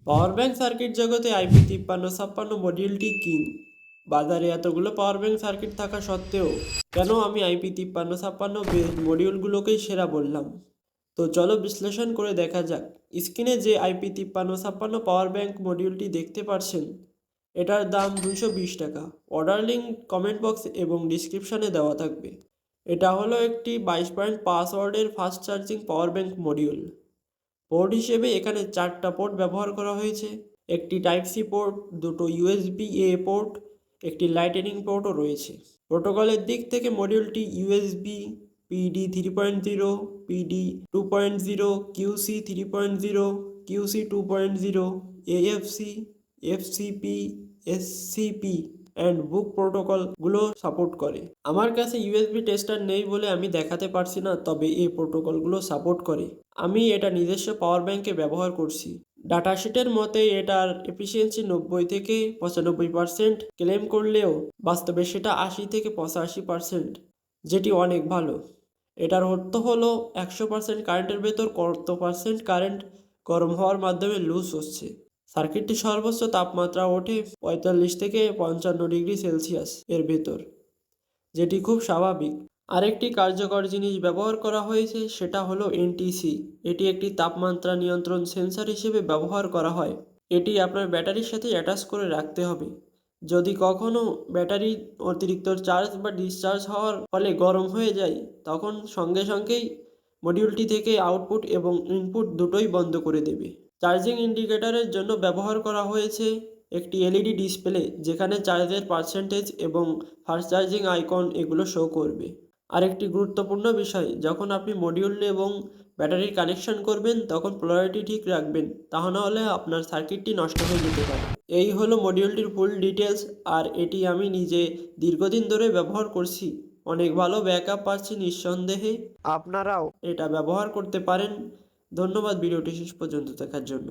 Power bank circuit জগতে IP5356 মডিউলটি king. বাজারে এতগুলো পাওয়ার ব্যাংক সার্কিট থাকা সত্ত্বেও কেন আমি IP5356 বেসড মডিউলগুলোকেই সেরা বললাম? তো চলো বিশ্লেষণ করে দেখা যাক। স্ক্রিনে যে IP5356 পাওয়ার ব্যাংক মডিউলটি দেখতে পাচ্ছেন, এটার দাম 220 টাকা। অর্ডার লিঙ্ক কমেন্ট বক্স এবং ডিসক্রিপশানে দেওয়া থাকবে। এটা হলো একটি 22.5 ওয়াটের fast charging power bank module. Port হিসেবে এখানে 4টা পোর্ট ব্যবহার করা হয়েছে। একটি টাইপ সি পোর্ট, দুটো USB-A পোর্ট, একটি লাইটনিং পোর্টও রয়েছে। প্রোটোকলের দিক থেকে মডিউলটি USB PD 3.0, PD 2.0, QC 3.0, QC 2.0, AFC, FCP, SCP and book প্রোটোকলগুলো সাপোর্ট করে। আমার কাছে USB টেস্টার নেই বলে আমি দেখাতে পারছি না, তবে এই প্রোটোকলগুলো সাপোর্ট করে। আমি এটা নিজস্ব পাওয়ার ব্যাংকে ব্যবহার করছি। ডাটাশিটের মতে এটার এফিসিয়েন্সি 90 থেকে 95% ক্লেম করলেও বাস্তবে সেটা 80 থেকে 85%, যেটি অনেক ভালো। এটার অর্থ হলো 100% কারেন্টের ভেতর কত পার্সেন্ট কারেন্ট গরম হওয়ার মাধ্যমে লুজ হচ্ছে। সার্কিটটি সর্বোচ্চ তাপমাত্রা ওঠে 45 থেকে 55 ডিগ্রি সেলসিয়াস এর ভেতর, যেটি খুব স্বাভাবিক। আরেকটি কার্যকর জিনিস ব্যবহার করা হয়েছে, সেটা হলো NTC। এটি একটি তাপমাত্রা নিয়ন্ত্রণ সেন্সর হিসেবে ব্যবহার করা হয়। এটি আপনার ব্যাটারির সাথে অ্যাটাচ করে রাখতে হবে। যদি কখনও ব্যাটারি অতিরিক্ত চার্জ বা ডিসচার্জ হওয়ার ফলে গরম হয়ে যায়, তখন সঙ্গে সঙ্গেই মডিউলটি থেকে আউটপুট এবং ইনপুট দুটোই বন্ধ করে দেবে। চার্জিং ইন্ডিকেটরের জন্য ব্যবহার করা হয়েছে একটি LED ডিসপ্লে, যেখানে চার্জের পার্সেন্টেজ এবং ফাস্ট চার্জিং আইকন এগুলো শো করবে। আরেকটি গুরুত্বপূর্ণ বিষয়, যখন আপনি মডিউল এবং ব্যাটারির কানেকশন করবেন তখন পোলারিটি ঠিক রাখবেন, তা না হলে আপনার সার্কিটটি নষ্ট হয়ে যেতে পারে। এই হলো মডিউলটির ফুল ডিটেলস, আর এটি আমি নিজে দীর্ঘদিন ধরে ব্যবহার করছি। অনেক ভালো ব্যাকআপ পাচ্ছি নিঃসন্দেহে। আপনারাও এটা ব্যবহার করতে পারেন। ধন্যবাদ ভিডিওটি শেষ পর্যন্ত দেখার জন্য।